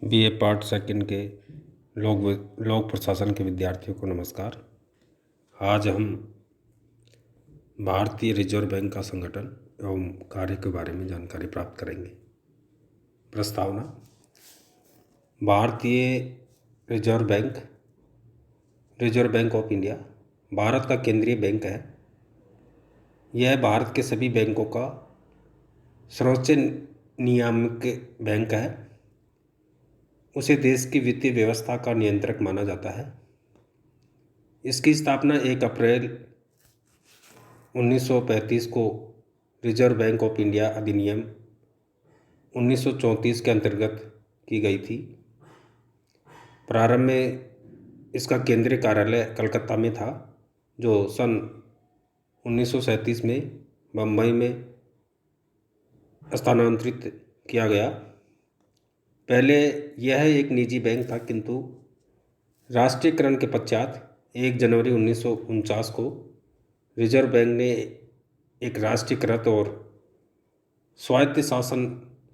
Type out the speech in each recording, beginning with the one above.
BA part second के लोक प्रशासन के विद्यार्थियों को नमस्कार। आज हम भारतीय रिजर्व बैंक का संगठन एवं कार्य के बारे में जानकारी प्राप्त करेंगे। प्रस्तावना। भारतीय reserve bank of India Bharat का केंद्रीय बैंक है। यह भारत के सभी बैंकों का सर्वोच्च नियामक बैंक है। उसे देश की वित्तीय व्यवस्था का नियंत्रक माना जाता है। इसकी स्थापना 1 अप्रैल 1935 को रिजर्व बैंक ऑफ इंडिया अधिनियम 1934 के अंतर्गत की गई थी। प्रारंभ में इसका केंद्रीय कार्यालय कलकत्ता में था, जो सन 1937 में बम्बई में स्थानांतरित किया गया। पहले यह एक निजी बैंक था, किंतु राष्ट्रीयकरण के पश्चात 1 जनवरी 1949 को रिजर्व बैंक ने एक राष्ट्रीयकृत और स्वायत्त शासन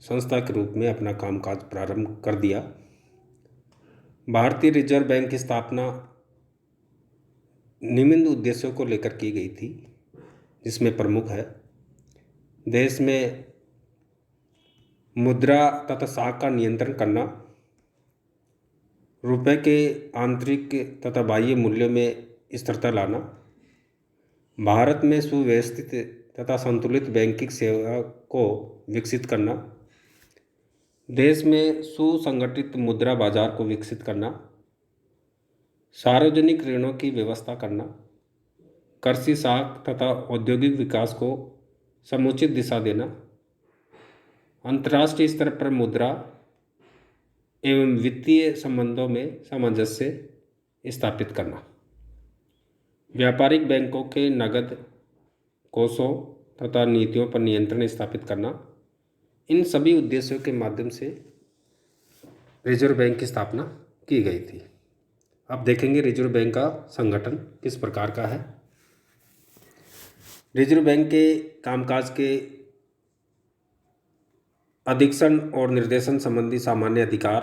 संस्था के रूप में अपना कामकाज प्रारंभ कर दिया। भारतीय रिजर्व बैंक की स्थापना निम्न उद्देश्यों को लेकर की गई थी, जिसमें प्रमुख है देश में मुद्रा तथा साख का नियंत्रण करना, रुपए के आंतरिक तथा बाह्य मूल्यों में स्थिरता लाना, भारत में सुव्यवस्थित तथा संतुलित बैंकिंग सेवा को विकसित करना, देश में सुसंगठित मुद्रा बाजार को विकसित करना, सार्वजनिक ऋणों की व्यवस्था करना, कृषि साख तथा औद्योगिक विकास को समुचित दिशा देना, अंतर्राष्ट्रीय स्तर पर मुद्रा एवं वित्तीय संबंधों में सामंजस्य स्थापित करना, व्यापारिक बैंकों के नकद कोषों तथा नीतियों पर नियंत्रण स्थापित करना। इन सभी उद्देश्यों के माध्यम से रिजर्व बैंक की स्थापना की गई थी। अब देखेंगे रिजर्व बैंक का संगठन किस प्रकार का है। रिजर्व बैंक के कामकाज के अधीक्षण और निर्देशन संबंधी सामान्य अधिकार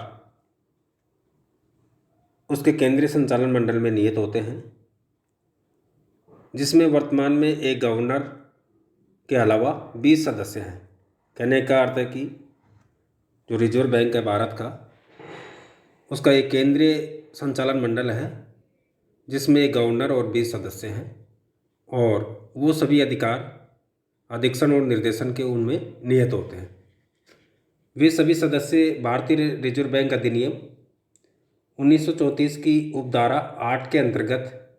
उसके केंद्रीय संचालन मंडल में निहित होते हैं, जिसमें वर्तमान में एक गवर्नर के अलावा 20 सदस्य हैं। कहने का अर्थ है कि जो रिजर्व बैंक है भारत का, उसका एक केंद्रीय संचालन मंडल है, जिसमें एक गवर्नर और 20 सदस्य हैं, और वो सभी अधिकार अधीक्षण और निर्देशन के उनमें निहित होते हैं। वे सभी सदस्य भारतीय रिजर्व बैंक अधिनियम 1934 की उपधारा 8 के अंतर्गत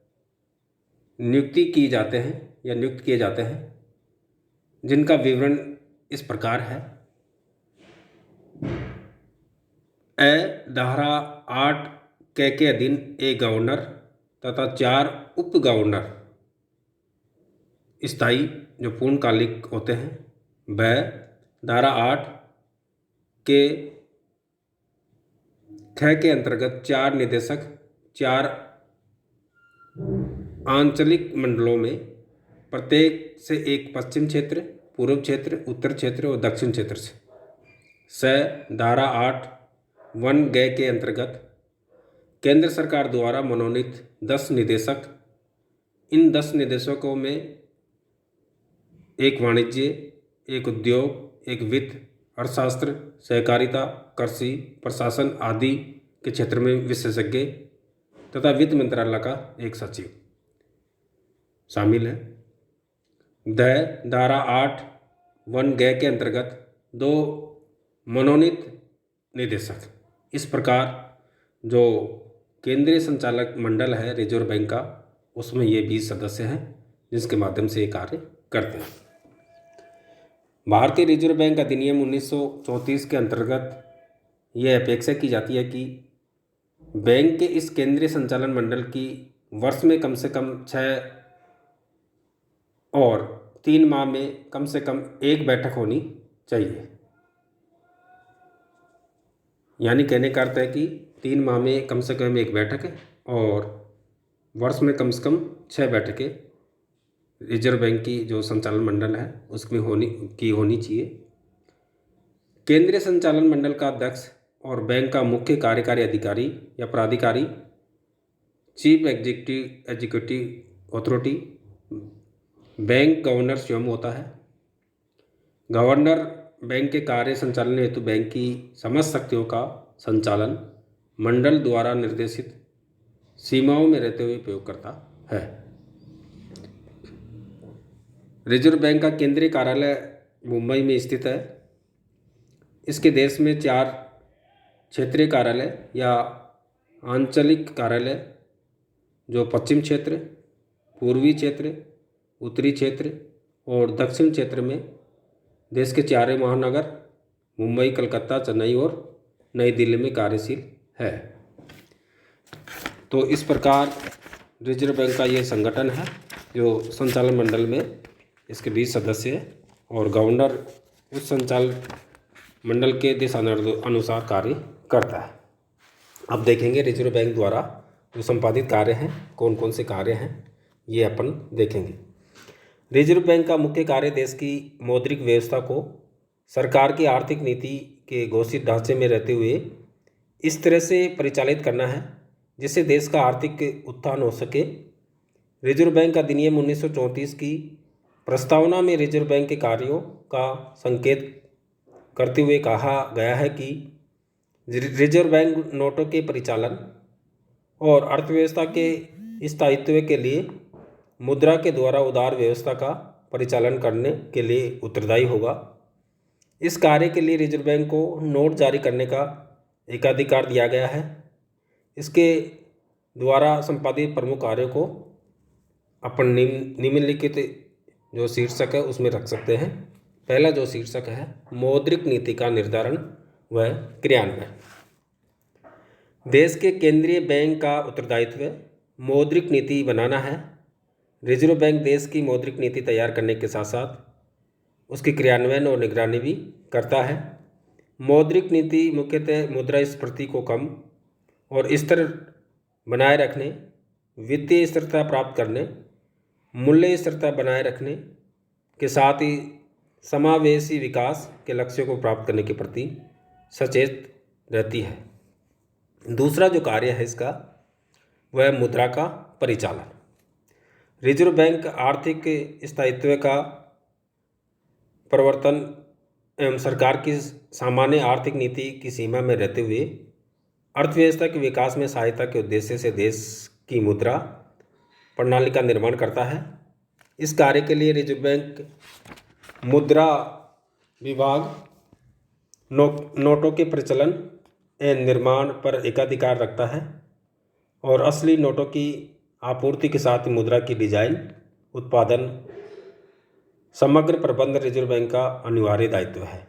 नियुक्त किए जाते हैं, जिनका विवरण इस प्रकार है। धारा 8 के अधीन एक गवर्नर तथा 4 उप गवर्नर स्थायी जो पूर्णकालिक होते हैं। धारा 8 के 6 के अंतर्गत 4 निदेशक 4 आंचलिक मंडलों में प्रत्येक से एक पश्चिम क्षेत्र, पूर्व क्षेत्र, उत्तर क्षेत्र और दक्षिण क्षेत्र से। धारा 8 के अंतर्गत केंद्र सरकार द्वारा मनोनीत 10 निदेशक। इन 10 निदेशकों में एक वाणिज्य, एक उद्योग, एक वित्त, अर्थशास्त्र, सहकारिता, कृषि, प्रशासन आदि के क्षेत्र में विशेषज्ञ तथा वित्त मंत्रालय का एक सचिव शामिल है। धारा 8 के अंतर्गत 2 मनोनीत निदेशक। इस प्रकार जो केंद्रीय संचालक मंडल है रिजर्व बैंक का, उसमें ये 20 सदस्य हैं, जिसके माध्यम से ये कार्य करते हैं। भारतीय रिजर्व बैंक अधिनियम 1934 के अंतर्गत यह अपेक्षा की जाती है कि बैंक के इस केंद्रीय संचालन मंडल की वर्ष में कम से कम 6 और 3 माह में कम से कम 1 बैठक होनी चाहिए। यानी कहने का अर्थ है कि 3 माह में कम से कम 1 बैठक है और वर्ष में कम से कम 6 बैठकें रिजर्व बैंक की जो संचालन मंडल है उसमें होनी चाहिए। केंद्रीय संचालन मंडल का अध्यक्ष और बैंक का मुख्य कार्यकारी अधिकारी या प्राधिकारी chief executive authority bank governor स्वयं होता है। गवर्नर बैंक के कार्य संचालन हेतु बैंक की समस्त शक्तियों का संचालन मंडल द्वारा निर्देशित सीमाओं में रहते हुए उपयोग करता है। रिजर्व बैंक का केंद्रीय कार्यालय मुंबई में स्थित है। इसके देश में 4 क्षेत्रीय कार्यालय या आंचलिक कार्यालय जो पश्चिम क्षेत्र, पूर्वी क्षेत्र, उत्तरी क्षेत्र और दक्षिण क्षेत्र में देश के 4 महानगर मुंबई, कलकत्ता, चेन्नई और नई दिल्ली में कार्यशील है। तो इस प्रकार रिजर्व बैंक का ये संगठन है जो संचालन मंडल में इसके 20 सदस्य है और गवर्नर उस संचालन मंडल के दिशा अनुसार कार्य करता है। अब देखेंगे रिजर्व बैंक द्वारा जो संपादित कार्य हैं, कौन कौन से कार्य हैं, ये अपन देखेंगे। रिजर्व बैंक का मुख्य कार्य देश की मौद्रिक व्यवस्था को सरकार की आर्थिक नीति के घोषित ढांचे में रहते हुए इस तरह से परिचालित करना है जिससे देश का आर्थिक उत्थान हो सके। रिजर्व बैंक अधिनियम 1934 की प्रस्तावना में रिजर्व बैंक के कार्यों का संकेत करते हुए कहा गया है कि रिजर्व बैंक नोटों के परिचालन और अर्थव्यवस्था के स्थायित्व के लिए मुद्रा के द्वारा उदार व्यवस्था का परिचालन करने के लिए उत्तरदायी होगा। इस कार्य के लिए रिजर्व बैंक को नोट जारी करने का एकाधिकार दिया गया है। इसके द्वारा संपादित प्रमुख कार्यों को अपन निम्नलिखित जो शीर्षक है उसमें रख सकते हैं। पहला जो शीर्षक है मौद्रिक नीति का निर्धारण व क्रियान्वयन। देश के केंद्रीय बैंक का उत्तरदायित्व मौद्रिक नीति बनाना है। रिजर्व बैंक देश की मौद्रिक नीति तैयार करने के साथ साथ उसकी क्रियान्वयन और निगरानी भी करता है। मौद्रिक नीति मुख्यतः मुद्रास्फीति को कम और स्थिर बनाए रखने, वित्तीय स्थिरता प्राप्त करने, मूल्य स्थिरता बनाए रखने के साथ ही समावेशी विकास के लक्ष्यों को प्राप्त करने के प्रति सचेत रहती है। दूसरा जो कार्य है इसका वह मुद्रा का परिचालन। रिजर्व बैंक आर्थिक स्थायित्व का प्रवर्तन एवं सरकार की सामान्य आर्थिक नीति की सीमा में रहते हुए अर्थव्यवस्था के विकास में सहायता के उद्देश्य से देश की मुद्रा प्रणाली का निर्माण करता है। इस कार्य के लिए रिजर्व बैंक मुद्रा विभाग नोटों के प्रचलन एवं निर्माण पर एकाधिकार रखता है और असली नोटों की आपूर्ति के साथ मुद्रा की डिजाइन, उत्पादन, समग्र प्रबंध रिजर्व बैंक का अनिवार्य दायित्व है।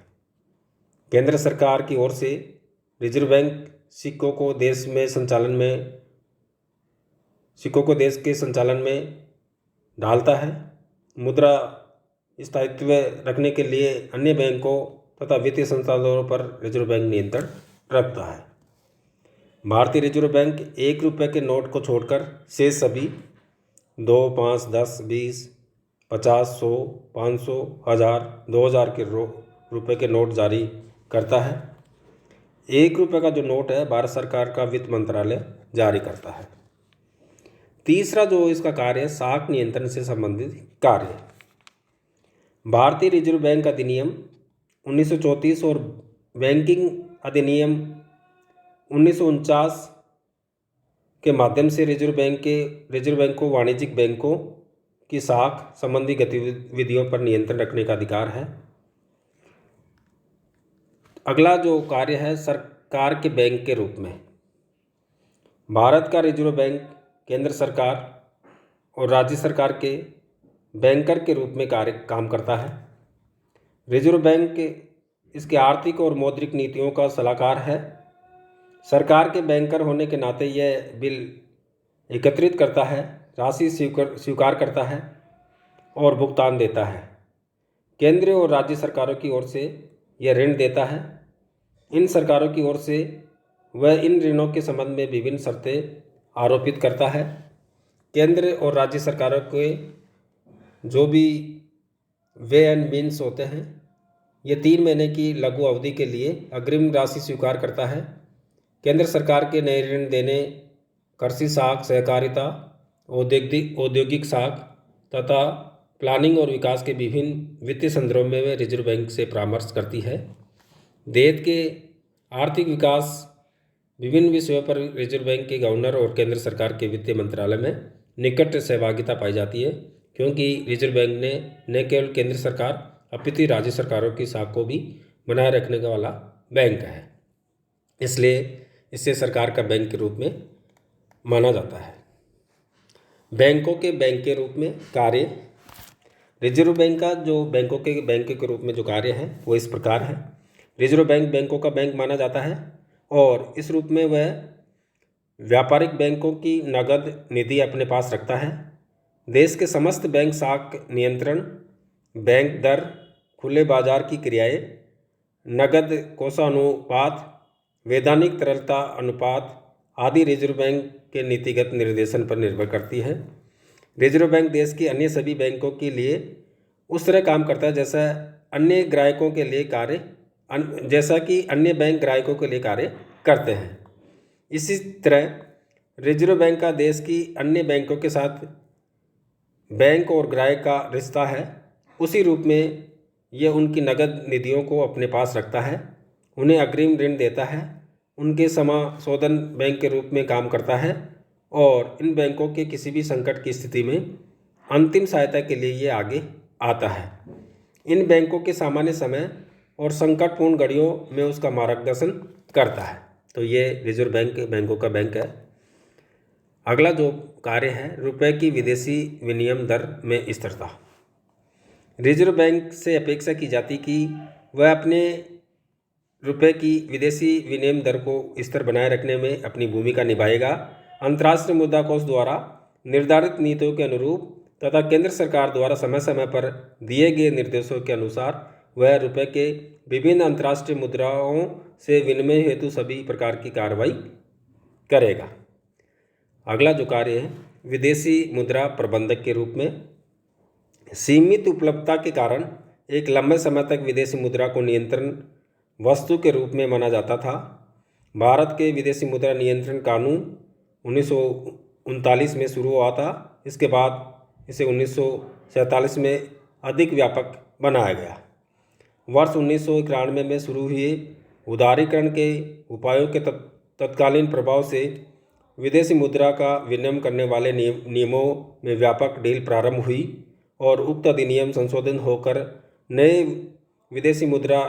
केंद्र सरकार की ओर से रिजर्व बैंक सिक्कों को देश के संचालन में डालता है। मुद्रा स्थायित्व रखने के लिए अन्य बैंकों तथा वित्तीय संस्थानों पर रिजर्व बैंक नियंत्रण रखता है। भारतीय रिजर्व बैंक 1 रुपये के नोट को छोड़कर शेष सभी 2, 5, 10, 20, 50, 100, 500, 1000, 2000 के रुपये के नोट जारी करता है। 1 रुपये का जो नोट है भारत सरकार का वित्त मंत्रालय जारी करता है। तीसरा जो इसका कार्य है साख नियंत्रण से संबंधित कार्य। भारतीय रिजर्व बैंक अधिनियम 1934 और बैंकिंग अधिनियम 1949 के माध्यम से रिजर्व बैंक को वाणिज्यिक बैंकों की साख संबंधी गतिविधियों पर नियंत्रण रखने का अधिकार है। अगला जो कार्य है सरकार के बैंक के रूप में। भारत का रिजर्व बैंक केंद्र सरकार और राज्य सरकार के बैंकर के रूप में काम करता है। रिजर्व बैंक इसके आर्थिक और मौद्रिक नीतियों का सलाहकार है। सरकार के बैंकर होने के नाते यह बिल एकत्रित करता है, राशि स्वीकार करता है और भुगतान देता है। केंद्र और राज्य सरकारों की ओर से यह ऋण देता है। इन सरकारों की ओर से वह इन ऋणों के संबंध में विभिन्न शर्तें आरोपित करता है। केंद्र और राज्य सरकारों के जो भी वे एंड मीन्स होते हैं ये 3 महीने की लघु अवधि के लिए अग्रिम राशि स्वीकार करता है। केंद्र सरकार के नए ऋण देने, कृषि साख, सहकारिता, औद्योगिक साख तथा प्लानिंग और विकास के विभिन्न वित्तीय संदर्भों में रिजर्व बैंक से परामर्श करती है। देश के आर्थिक विकास विभिन्न विषयों पर रिजर्व बैंक के गवर्नर और केंद्र सरकार के वित्त मंत्रालय में निकट सहभागिता पाई जाती है, क्योंकि रिजर्व बैंक ने न केवल केंद्र सरकार अपितु राज्य सरकारों की साख को भी बनाए रखने का वाला बैंक है, इसलिए इसे सरकार का बैंक के रूप में माना जाता है। बैंकों के बैंक के रूप में कार्य। रिजर्व बैंक का जो बैंकों के बैंक के रूप में जो कार्य है वो इस प्रकार है। रिजर्व बैंक बैंकों का बैंक माना जाता है और इस रूप में वह व्यापारिक बैंकों की नगद निधि अपने पास रखता है। देश के समस्त बैंक साख नियंत्रण, बैंक दर, खुले बाजार की क्रियाएं, नगद कोषानुपात, वैधानिक तरलता अनुपात आदि रिजर्व बैंक के नीतिगत निर्देशन पर निर्भर करती है। रिजर्व बैंक देश की अन्य सभी बैंकों के लिए उस तरह काम करता है जैसा अन्य ग्राहकों के लिए कार्य जैसा कि अन्य बैंक ग्राहकों के लिए कार्य करते हैं। इसी तरह रिजर्व बैंक का देश की अन्य बैंकों के साथ बैंक और ग्राहक का रिश्ता है। उसी रूप में यह उनकी नगद निधियों को अपने पास रखता है, उन्हें अग्रिम ऋण देता है, उनके समाशोधन बैंक के रूप में काम करता है और इन बैंकों के किसी भी संकट की स्थिति में अंतिम सहायता के लिए ये आगे आता है। इन बैंकों के सामान्य समय और संकटपूर्ण घड़ियों में उसका मार्गदर्शन करता है। तो ये रिजर्व बैंक बैंकों का बैंक है। अगला जो कार्य है, रुपए की विदेशी विनिमय दर में स्थिरता। रिजर्व बैंक से अपेक्षा की जाती कि वह अपने रुपए की विदेशी विनिमय दर को स्थिर बनाए रखने में अपनी भूमिका निभाएगा। अंतर्राष्ट्रीय मुद्रा कोष द्वारा निर्धारित नीतियों के अनुरूप तथा केंद्र सरकार द्वारा समय समय पर दिए गए निर्देशों के अनुसार वह रुपए के विभिन्न अंतर्राष्ट्रीय मुद्राओं से विनिमय हेतु सभी प्रकार की कार्रवाई करेगा। अगला जो कार्य है, विदेशी मुद्रा प्रबंधक के रूप में। सीमित उपलब्धता के कारण एक लंबे समय तक विदेशी मुद्रा को नियंत्रण वस्तु के रूप में माना जाता था। भारत के विदेशी मुद्रा नियंत्रण कानून 1939 में शुरू हुआ था। इसके बाद इसे 1947 में अधिक व्यापक बनाया गया। वर्ष 1991 में शुरू हुए उदारीकरण के उपायों के तत्कालीन प्रभाव से विदेशी मुद्रा का विनिमय करने वाले नियमों में व्यापक ढील प्रारंभ हुई और उक्त अधिनियम संशोधन होकर नए विदेशी मुद्रा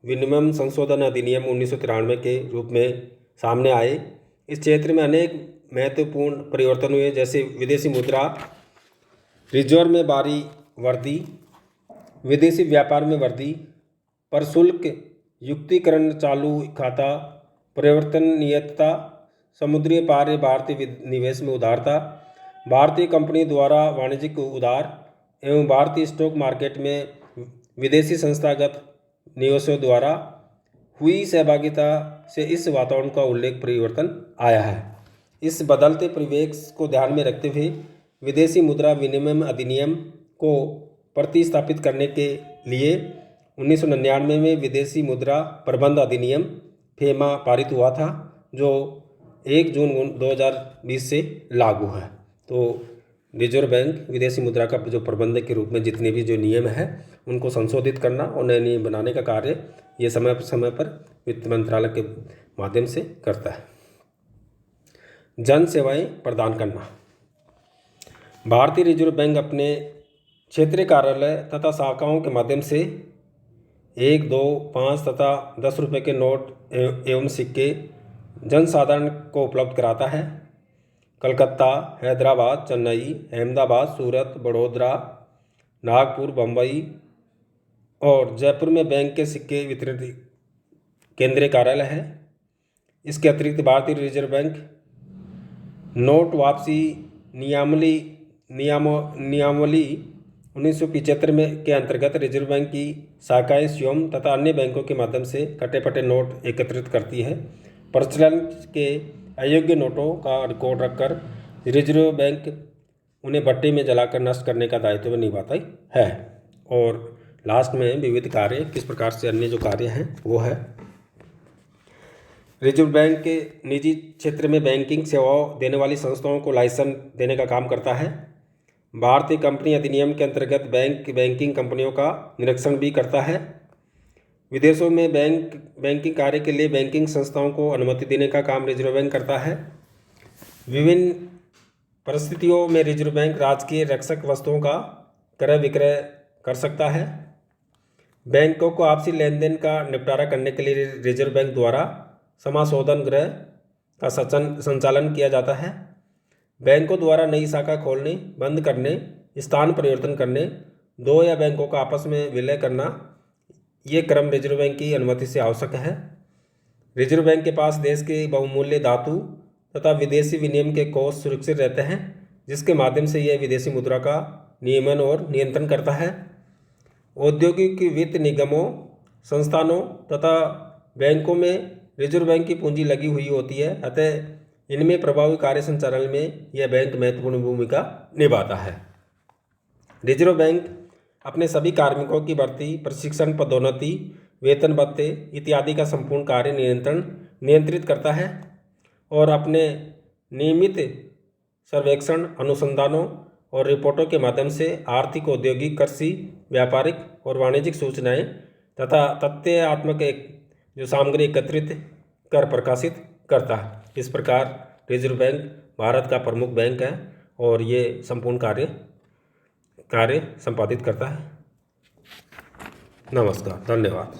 विनिमय संशोधन अधिनियम 1993 के रूप में सामने आए। इस क्षेत्र में अनेक महत्वपूर्ण परिवर्तन हुए, जैसे विदेशी मुद्रा रिजर्व में बारी वृद्धि, विदेशी व्यापार में वृद्धि, प्रशुल्क युक्तिकरण, चालू खाता परिवर्तनीयता, समुद्री पार भारतीय निवेश में उदारता, भारतीय कंपनी द्वारा वाणिज्यिक उधार एवं भारतीय स्टॉक मार्केट में विदेशी संस्थागत निवेशों द्वारा हुई सहभागिता से इस वातावरण का उल्लेख परिवर्तन आया है। इस बदलते परिवेश को ध्यान में रखते हुए विदेशी मुद्रा विनिमय अधिनियम को प्रतिस्थापित करने के लिए 1999 में विदेशी मुद्रा प्रबंध अधिनियम फेमा पारित हुआ था, जो 1 जून 2020 से लागू है। तो रिजर्व बैंक विदेशी मुद्रा का जो प्रबंधक के रूप में जितने भी जो नियम है उनको संशोधित करना और नए नियम बनाने का कार्य ये समय पर वित्त मंत्रालय के माध्यम से करता है। जन सेवाएं प्रदान करना। भारतीय रिजर्व बैंक अपने क्षेत्रीय कार्यालय तथा शाखाओं के माध्यम से 1, 2, 5 तथा 10 रुपये के नोट एवं सिक्के जनसाधारण को उपलब्ध कराता है। कलकत्ता, हैदराबाद, चेन्नई, अहमदाबाद, सूरत, बड़ौदा, नागपुर, बम्बई और जयपुर में बैंक के सिक्के वितरित केंद्रीय कार्यालय है। इसके अतिरिक्त भारतीय रिजर्व बैंक नोट वापसी नियमावली 1975 में के अंतर्गत रिजर्व बैंक की शाखाएं स्वयं तथा अन्य बैंकों के माध्यम से कटे फटे नोट एकत्रित करती है। प्रचलन के अयोग्य नोटों का रिकॉर्ड रखकर रिजर्व बैंक उन्हें भट्टी में जलाकर नष्ट करने का दायित्व निभाता है और लास्ट में विविध कार्य किस प्रकार से अन्य जो कार्य हैं वो है। रिजर्व बैंक के निजी क्षेत्र में बैंकिंग सेवाओं देने वाली संस्थाओं को लाइसेंस देने का काम करता है। भारतीय कंपनी अधिनियम के अंतर्गत बैंकिंग कंपनियों का निरीक्षण भी करता है। विदेशों में बैंकिंग कार्य के लिए बैंकिंग संस्थाओं को अनुमति देने का काम रिजर्व बैंक करता है। विभिन्न परिस्थितियों में रिजर्व बैंक राजकीय रक्षक वस्तुओं का क्रय विक्रय कर सकता है। बैंकों को आपसी लेन देन का निपटारा करने के लिए रिजर्व बैंक द्वारा समाशोधन गृह का संचालन किया जाता है। बैंकों द्वारा नई शाखा खोलने, बंद करने, स्थान परिवर्तन करने, दो या बैंकों का आपस में विलय करना, ये क्रम रिजर्व बैंक की अनुमति से आवश्यक है। रिजर्व बैंक के पास देश के बहुमूल्य धातु तथा विदेशी विनिमय के कोष सुरक्षित रहते हैं, जिसके माध्यम से यह विदेशी मुद्रा का नियमन और नियंत्रण करता है। औद्योगिक वित्त निगमों, संस्थानों तथा बैंकों में रिजर्व बैंक की पूंजी लगी हुई होती है, अतः इनमें प्रभावी कार्य संचालन में यह बैंक महत्वपूर्ण भूमिका निभाता है। रिजर्व बैंक अपने सभी कार्मिकों की भर्ती, प्रशिक्षण, पदोन्नति, वेतन भत्ते इत्यादि का संपूर्ण कार्य नियंत्रित करता है और अपने नियमित सर्वेक्षण, अनुसंधानों और रिपोर्टों के माध्यम से आर्थिक, औद्योगिक, कृषि, व्यापारिक और वाणिज्यिक सूचनाएं तथा तथ्यात्मक जो सामग्री एकत्रित कर प्रकाशित करता है। इस प्रकार रिजर्व बैंक भारत का प्रमुख बैंक है और ये संपूर्ण कार्य संपादित करता है। नमस्कार, धन्यवाद।